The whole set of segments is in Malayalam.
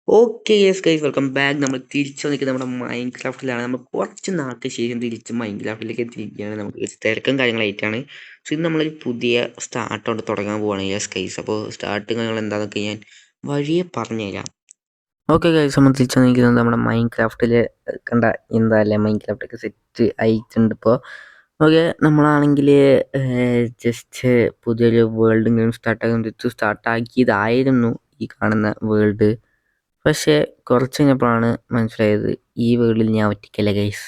Okay yes guys, welcome back. നമ്മൾ തിരിച്ചു വന്നിരിക്കുന്നത് നമ്മുടെ മൈൻക്രാഫ്റ്റിലാണ്. നമ്മൾ കുറച്ച് നാൾക്ക് ശേഷം തിരിച്ച് മൈൻക്രാഫ്റ്റിലേക്ക് എത്തിയിരിക്കുകയാണ്. നമുക്ക് തിരക്കും കാര്യങ്ങളായിട്ടാണ്. സോ ഇന്ന് നമ്മളൊരു പുതിയ സ്റ്റാർട്ടോട് തുടങ്ങാൻ പോവുകയാണ് യെസ് ഗൈസ്. അപ്പോൾ സ്റ്റാർട്ട് കാര്യങ്ങൾ എന്താണെന്നൊക്കെ ഞാൻ വഴിയെ പറഞ്ഞുതരാം. ഓക്കെ ഗൈസ്, നമ്മൾ തിരിച്ചു വന്നിരിക്കുന്നത് നമ്മുടെ മൈൻക്രാഫ്റ്റിൽ കണ്ട എന്താ മൈൻക്രാഫ്റ്റൊക്കെ സെറ്റ് ആയിട്ടുണ്ട് ഇപ്പോൾ. ഓക്കെ, നമ്മളാണെങ്കിൽ ജസ്റ്റ് പുതിയൊരു വേൾഡ് സ്റ്റാർട്ടാക്കിയതായിരുന്നു ഈ കാണുന്ന വേൾഡ്. പക്ഷേ കുറച്ച് കഴിഞ്ഞപ്പോഴാണ് മനസ്സിലായത് ഈ വേൾഡിൽ ഞാൻ ഒറ്റയ്ക്കല്ല ഗൈസ്.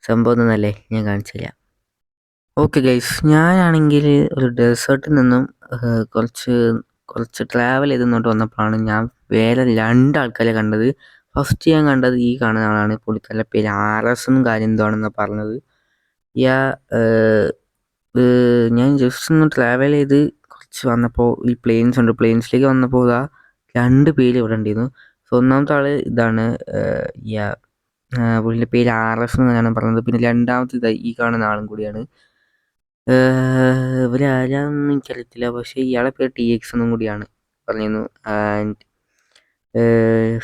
സംഭവം ഒന്നല്ലേ, ഞാൻ കാണിച്ചു തരാം. ഓക്കെ ഗൈസ്, ഞാനാണെങ്കിൽ ഒരു ഡെസേർട്ടിൽ നിന്നും കുറച്ച് കുറച്ച് ട്രാവൽ ചെയ്ത് ഇങ്ങോട്ട് വന്നപ്പോഴാണ് ഞാൻ വേറെ രണ്ടാൾക്കാരെ കണ്ടത്. ഫസ്റ്റ് ഞാൻ കണ്ടത് ഈ കാണുന്ന ആളാണ്. പുള്ളിക്കാരുടെ പേര് RS എന്നും കാര്യം എന്താണെന്നാണ് പറഞ്ഞത്. യാ ഞാൻ ജസ്റ്റ് ഒന്ന് ട്രാവൽ ചെയ്ത് കുറച്ച് വന്നപ്പോൾ ഈ പ്ലെയിൻസ് ഉണ്ട്. പ്ലെയിൻസിലേക്ക് വന്നപ്പോൾ ഇതാ 2 പേര് ഇവിടെ ഉണ്ടായിരുന്നു. സോ ഒന്നാമത്തെ ആൾ ഇതാണ്, യാ പുള്ളിൻ്റെ പേര് RS എന്നാണ് പറഞ്ഞത്. പിന്നെ രണ്ടാമത്തെ ഈ കാണുന്ന ആളും കൂടിയാണ്. ഇവരാരാണെന്ന് എനിക്കറിയത്തില്ല, പക്ഷേ ഇയാളെ പേര് TX എന്നും കൂടിയാണ് പറഞ്ഞിരുന്നു. ആൻഡ്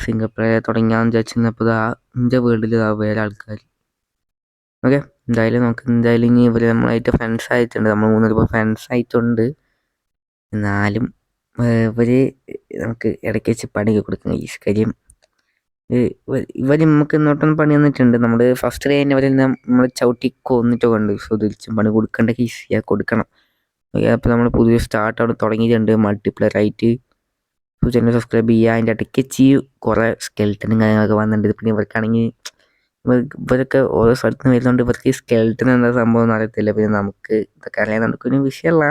സിംഗിൾ പ്ലെയർ തുടങ്ങാമെന്ന് വിചാരിച്ചിരുന്നപ്പോൾ ഇതാ എൻ്റെ വേൾഡിൽ വേറെ ആൾക്കാർ. ഓക്കെ, എന്തായാലും ഇനി ഇവർ നമ്മളായിട്ട് ഫ്രണ്ട്സ് ആയിട്ടുണ്ട്. നമ്മൾ മൂന്നുപേരും ഫ്രണ്ട്സ് ആയിട്ടുണ്ട്. എന്നാലും ഇവർ നമുക്ക് ഇടയ്ക്ക് വെച്ച് പണിയൊക്കെ കൊടുക്കും. ഈ കാര്യം ഇവർ നമുക്ക് ഇന്നോട്ടൊന്നും പണി തന്നിട്ടുണ്ട്. നമ്മൾ ഫസ്റ്റ് ഡേ തന്നെ ഇവരെല്ലാം നമ്മൾ ചവിട്ടി കൊന്നിട്ടൊക്കെ ഉണ്ട്. സോ തിരിച്ചും പണി കൊടുക്കേണ്ട ഈസിയായി കൊടുക്കണം. ഓക്കെ, അപ്പോൾ നമ്മൾ പുതിയ സ്റ്റാർട്ട് അവിടെ തുടങ്ങിയിട്ടുണ്ട് മൾട്ടിപ്ലെയർ ആയിട്ട്. സോ ചാനൽ സബ്സ്ക്രൈബ് ചെയ്യുക. അതിൻ്റെ ഇടയ്ക്ക് വെച്ച് കുറേ സ്കെൽറ്റനും കാര്യങ്ങളൊക്കെ വന്നിട്ടുണ്ട്. പിന്നെ ഇവർക്കാണെങ്കിൽ ഇവരൊക്കെ ഓരോ സ്ഥലത്ത് നിന്ന് വരുന്നതുകൊണ്ട് ഇവർക്ക് ഈ സ്കെൽറ്റൻ എന്താ സംഭവം എന്ന് അറിയത്തില്ല. പിന്നെ നമുക്ക് ഇതൊക്കെ അറിയാൻ നമുക്കൊരു വിഷയമല്ല.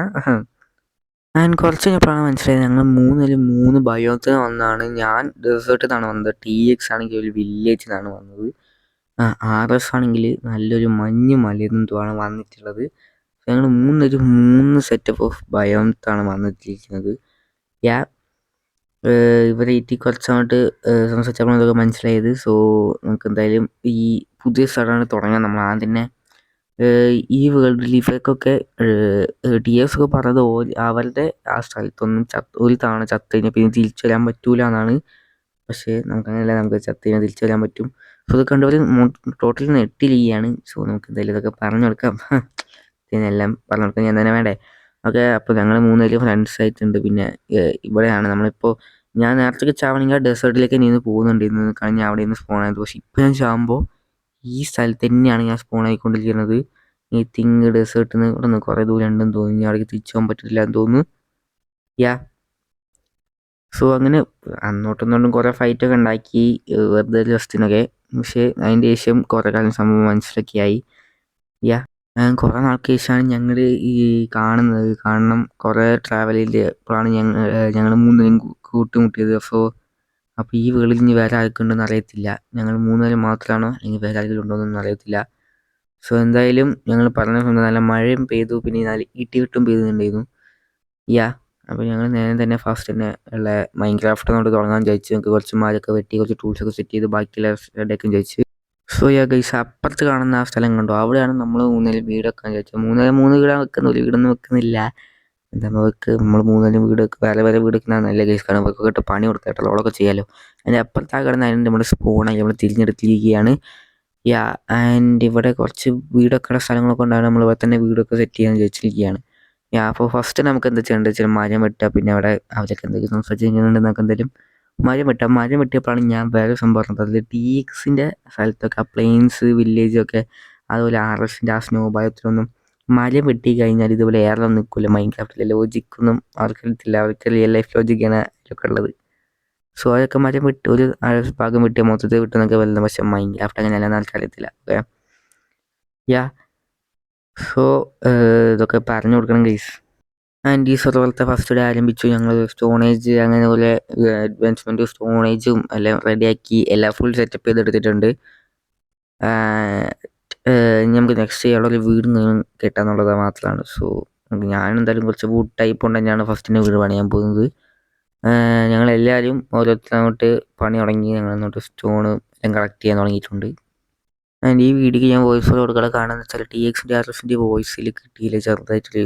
ഞാൻ കുറച്ച് കഴിഞ്ഞപ്പോഴാണ് മനസ്സിലായത് ഞങ്ങൾ മൂന്നിലും 3 ബയോത്തിൽ വന്നതാണ്. ഞാൻ ഡെസേർട്ടിൽ നിന്നാണ് വന്നത്. TX ആണെങ്കിൽ ഒരു വില്ലേജിൽ നിന്നാണ് വന്നത്. RS ആണെങ്കിൽ നല്ലൊരു മഞ്ഞ് മലയിൽ നിന്നുമാണ് വന്നിട്ടുള്ളത്. ഞങ്ങൾ 3 സെറ്റപ്പ് ഓഫ് ബയോത്താണ് വന്നിട്ടിരിക്കുന്നത്. യാ ഇവരായിട്ട് കുറച്ചങ്ങോട്ട് സംസാരിച്ചപ്പോൾ അതൊക്കെ മനസ്സിലായത്. സോ നമുക്ക് എന്തായാലും ഈ പുതിയ സ്ഥലമാണ് തുടങ്ങാൻ. നമ്മൾ ആദ്യം തന്നെ ഈ വേൾഡിൽ ഇവർക്കൊക്കെ TX ഒക്കെ പറഞ്ഞത് അവരുടെ ആ സ്ഥലത്തൊന്നും ഒരു തവണ ചത്ത് കഴിഞ്ഞാൽ പിന്നെ തിരിച്ചു വരാൻ പറ്റൂല എന്നാണ്. പക്ഷേ നമുക്കങ്ങനെയല്ല, നമുക്ക് ചത്ത് കഴിഞ്ഞാൽ തിരിച്ചു വരാൻ പറ്റും. സോ ഇത് കണ്ടവർ ടോട്ടൽ നെട്ടിലിരിക്കുകയാണ്. സോ നമുക്ക് എന്തായാലും ഇതൊക്കെ പറഞ്ഞു കൊടുക്കാം. ഇതിനെല്ലാം പറഞ്ഞു കൊടുക്കാൻ ഞാൻ തന്നെ വേണ്ടേ. ഓക്കെ, അപ്പോൾ ഞങ്ങൾ 3 പേരും ഫ്രണ്ട്സ് ആയിട്ടുണ്ട്. പിന്നെ ഇവിടെയാണ് നമ്മളിപ്പോൾ, ഞാൻ നേരത്തെ ചാവണെങ്കിൽ ഡെസേർട്ടിലേക്ക് നിന്ന് പോകുന്നുണ്ട്. കാരണം ഞാൻ അവിടെ നിന്ന് സ്പോൺ ആയത്. പക്ഷേ ഇപ്പോൾ ഞാൻ ചാവുമ്പോൾ ഈ സ്ഥലത്ത് തന്നെയാണ് ഞാൻ സ്പോൺ ആയിക്കൊണ്ടിരിക്കുന്നത്. ഈ തിങ് ഡെസേർട്ടിൽ നിന്ന് ഇവിടെ നിന്ന് കുറേ ദൂരം ഉണ്ടെന്ന് തോന്നുന്നു. അവിടേക്ക് തിരിച്ചു പോകാൻ പറ്റില്ല എന്ന് തോന്നുന്നു. യാ സോ അങ്ങനെ അങ്ങോട്ടും കുറേ ഫൈറ്റൊക്കെ ഉണ്ടാക്കി വെറുതെ ജസ്റ്റിനൊക്കെ. പക്ഷേ അതിൻ്റെ ശേഷം കുറേ കാലം സംഭവം മനസ്സിലാക്കിയായി. യാ കുറേ നാൾക്ക് ശേഷമാണ് ഞങ്ങൾ ഈ കാണുന്നത്. കാരണം കുറേ ട്രാവൽ ചെയ്തപ്പോഴാണ് ഞങ്ങൾ 3 പേരും കൂട്ടിമുട്ടിയത്. അപ്പോൾ ഈ വേളിൽ ഇനി വേറെ ആർക്കുണ്ടെന്ന് അറിയത്തില്ല. ഞങ്ങൾ 3 പേരും മാത്രമാണോ അല്ലെങ്കിൽ വേറെ ആരെങ്കിലും ഉണ്ടോയെന്നൊന്നും അറിയത്തില്ല. സോ എന്തായാലും ഞങ്ങൾ പറഞ്ഞ സമയത്ത് നല്ല മഴയും പെയ്തു, പിന്നെ നല്ല ഇടിവെട്ടും പെയ്തുണ്ടായിരുന്നു. യാ അപ്പോൾ ഞങ്ങൾ നേരെ തന്നെ ഫസ്റ്റ് തന്നെ ഉള്ള മൈൻക്രാഫ്റ്റ് കൊണ്ട് തുടങ്ങാൻ വിചാരിച്ചു. ഞങ്ങൾക്ക് കുറച്ച് മരമൊക്കെ വെട്ടി കുറച്ച് ടൂൾസൊക്കെ സെറ്റ് ചെയ്ത് ബാക്കിയുള്ള റെഡിയാക്കാൻ വിചാരിച്ചു. സോ യാ ഗൈസ്, അപ്പുറത്ത് കാണുന്ന ആ സ്ഥലം കണ്ടോ, അവിടെയാണ് നമ്മൾ 3 പേരും വീട് വെക്കാൻ വിചാരിച്ചത്. 3 വീടാണ് വെക്കുന്നത്, ഒരു വീടൊന്നും വെക്കുന്നില്ല. എന്താ നമ്മൾ 3 വീട് വേറെ വീട് വെക്കുന്നതാണ് നല്ല ഗൈസ്. കാരണം അവർക്കൊക്കെ പണി കൊടുത്തിട്ടുള്ള ഓളൊക്കെ ചെയ്യാമല്ലോ. അതിൻ്റെ അപ്പുറത്താ കിടന്ന് അതിന് നമ്മുടെ സ്പോണായി നമ്മൾ തിരിഞ്ഞെടുത്തിരിക്കുകയാണ്. യാ ആൻഡ് ഇവിടെ കുറച്ച് വീടൊക്കെ സ്ഥലങ്ങളൊക്കെ ഉണ്ടാകും. നമ്മൾ ഇവിടെ തന്നെ വീടൊക്കെ സെറ്റ് ചെയ്യാൻ വിചാരിച്ചിരിക്കുകയാണ്. യാ അപ്പോൾ ഫസ്റ്റ് നമുക്ക് എന്താ ചെയ്യേണ്ടത് വെച്ചാൽ മരം വെട്ടുക. പിന്നെ അവിടെ അവരൊക്കെ എന്തെങ്കിലും സംസാരിച്ച് കഴിഞ്ഞിട്ടുണ്ടെങ്കിൽ നമുക്ക് എന്തായാലും മരം വെട്ടിയപ്പോഴാണ് ഞാൻ വേറെ സംഭവം പറഞ്ഞത്. അതിൽ TXൻ്റെ സ്ഥലത്തൊക്കെ പ്ലെയിൻസ് വില്ലേജൊക്കെ അതുപോലെ RSൻ്റെ ആ സ്നോ ഭയത്തിലൊന്നും മരം വെട്ടി കഴിഞ്ഞാൽ ഇതുപോലെ എയറിലൊന്നും നിൽക്കില്ല. മൈൻക്രാഫ്റ്റിലെ ലോജിക്കൊന്നും അവർക്കറിയത്തില്ല. അവർക്ക് റിയൽ ലൈഫ് ലോജിക്കാണ് ഒക്കെ ഉള്ളത്. സോ അതൊക്കെ മരം വിട്ട് ഒരു ഭാഗം വിട്ടിയ മൊത്തത്തിൽ വിട്ടെന്നൊക്കെ വരുന്നത്. പക്ഷേ മൈൻക്രാഫ്റ്റ് അങ്ങനെയല്ലെന്ന് ആൾക്കറിയത്തില്ല. ഓക്കെ, യാ സോ ഇതൊക്കെ പറഞ്ഞു കൊടുക്കണം ഗൈസ്. ആൻഡ് ഈ പോലത്തെ ഫസ്റ്റ് ഡേ ആരംഭിച്ചു. ഞങ്ങൾ സ്റ്റോണേജ് അങ്ങനെ പോലെ അഡ്വാൻസ്മെൻറ്റ് സ്റ്റോണേജും എല്ലാം റെഡിയാക്കി എല്ലാം ഫുൾ സെറ്റപ്പ് ചെയ്തെടുത്തിട്ടുണ്ട്. നമുക്ക് നെക്സ്റ്റ് ചെയ്യാനുള്ളൊരു വീട് കെട്ടാന്നുള്ളത് മാത്രമാണ്. സോ ഞാനെന്തായാലും കുറച്ച് വുഡ് ടൈപ്പ് കൊണ്ട് തന്നെയാണ് ഫസ്റ്റിൻ്റെ വീട് പണിയാൻ പോകുന്നത്. ഞങ്ങളെല്ലാവരും ഓരോരുത്തർ അങ്ങോട്ട് പണി തുടങ്ങി. ഞങ്ങളങ്ങോട്ട് സ്റ്റോണ് എല്ലാം കളക്ട് ചെയ്യാൻ തുടങ്ങിയിട്ടുണ്ട്. ആൻഡ് ഈ വീഡിയോക്ക് ഞാൻ വോയിസ് കൊടുക്കാൻ കാണുന്നത് വെച്ചാൽ TXൻ്റെ RSൻ്റെ വോയിസിൽ കിട്ടിയില്ല, ചെറുതായിട്ടൊരു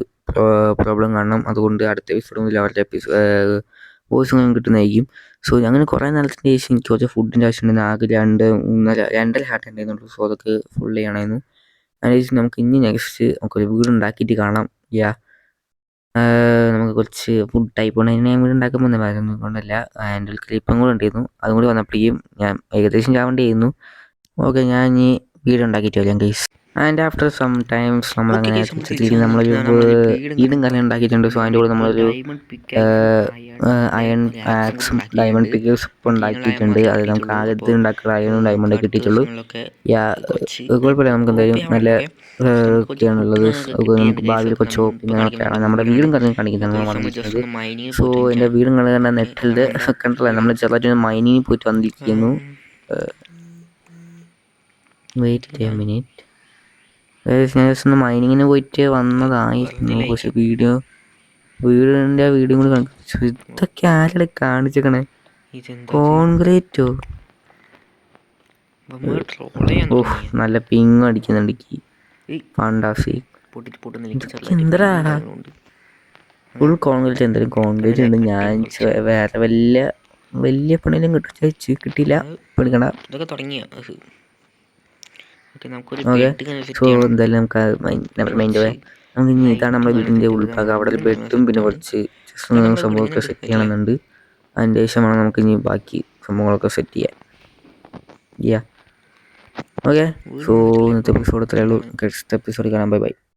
പ്രോബ്ലം കാണണം. അതുകൊണ്ട് അടുത്ത എപ്പിസോഡ് മുതൽ അവരുടെ വോയിസും കിട്ടുന്നതായിരിക്കും. സോ അങ്ങനെ കുറേ നേരത്തിൻ്റെ ശേഷം എനിക്ക് കുറച്ച് ഫുഡിൻ്റെ ആവശ്യമുണ്ടായിരുന്നു. ആകെ 2-3 ഹാർട്ട് ഉണ്ടായിരുന്നുള്ളൂ. സോ അതൊക്കെ ഫുൾ ചെയ്യണമായിരുന്നു. അതിന് നമുക്ക് ഇനി നെക്സ്റ്റ് നമുക്കൊരു വീട് ഉണ്ടാക്കിയിട്ട് കാണാം. നമുക്ക് കുറച്ച് ഫുഡ് ടൈപ്പ് ഉണ്ട്. അതിന് ഞാൻ വീട് ഉണ്ടാക്കുമ്പോൾ ഒന്നും കൊണ്ടല്ല, എൻ്റെ ഒരു ക്ലിപ്പും കൂടെ ഉണ്ടായിരുന്നു. അതും കൂടി വന്നപ്പോഴേക്കും ഞാൻ ഏകദേശം ചാവേണ്ടി ആയിരുന്നു. ഓക്കെ, ഞാൻ ഇനി വീട് ഉണ്ടാക്കിയിട്ട് വരാം guys. And after some times നമ്മളങ്ങനെ തിരിച്ചെത്തിയിരിക്കുന്നത് നമ്മളൊരു വീടും കാര്യം ഉണ്ടാക്കിയിട്ടുണ്ട്. സോ അതിൻ്റെ കൂടെ നമ്മളൊരു അയൺ ആക്സും ഡയമണ്ട് പിക്കേഴ്സ് ഇപ്പോൾ ഉണ്ടാക്കിയിട്ടുണ്ട്. അത് നമുക്ക് ആദ്യത്തെ ഉണ്ടാക്കുക അയണും ഡയമണ്ടൊക്കെ കിട്ടിയിട്ടുള്ളൂ. കുഴപ്പമില്ല, നമുക്ക് എന്തായാലും നല്ല ഒക്കെയാണുള്ളത്. നമുക്ക് ഭാവിയിൽ കൊച്ചോ പിന്നെ നമ്മുടെ വീടും കാര്യം കാണിക്കുന്നതാണ് നമ്മൾ വന്നിരിക്കുന്നത്. സോ എൻ്റെ വീടും കണ്ട നെറ്റിൻ്റെ കണ്ടല്ലേ, നമ്മൾ ചെറുതായിട്ട് മൈനിങ്ങിൽ പോയിട്ട് വന്നിരിക്കുന്നു. വെയിറ്റ് എ മിനിറ്റ്, ഞാൻ ജസ്റ്റ് ഒന്ന് മൈനിങ്ങിന് പോയിട്ട് വന്നതായിരുന്നു. പക്ഷെ വീടിൻ്റെ വീഡിയോ കൂടി കാണിച്ചു. ഇതൊക്കെ ആരുടെ കാണിച്ചേക്കണേ? കോൺക്രീറ്റോ? ഓഹ്, നല്ല പിങ് അടിക്കുന്നുണ്ട്. ഫാണ്ടാസി എന്തരാ ഫുൾ കോൺക്രീറ്റ്. എന്തായാലും കോൺക്രീറ്റ് ഉണ്ട്. ഞാൻ വേറെ വലിയ പണിയിലും കിട്ടിയില്ല. പഠിക്കണ്ട. ഓക്കെ, സോ എന്തായാലും നമുക്ക് നമുക്ക് ഇനി ഇതാണ് നമ്മുടെ വീടിൻ്റെ ഉൾഭാഗം. അവിടെ ഒരു ബെഡും പിന്നെ കുറച്ച് സംഭവമൊക്കെ സെറ്റ് ചെയ്യണമെന്നുണ്ട്. അതിൻ്റെ ശേഷമാണ് നമുക്ക് ഇനി ബാക്കി സംഭവങ്ങളൊക്കെ സെറ്റ് ചെയ്യാം. ഓക്കെ, സോ ഇന്നത്തെ എപ്പിസോഡ് ഇത്രയേ ഉള്ളൂ. നെക്സ്റ്റ് എപ്പിസോഡ് കാണാം. Bye bye.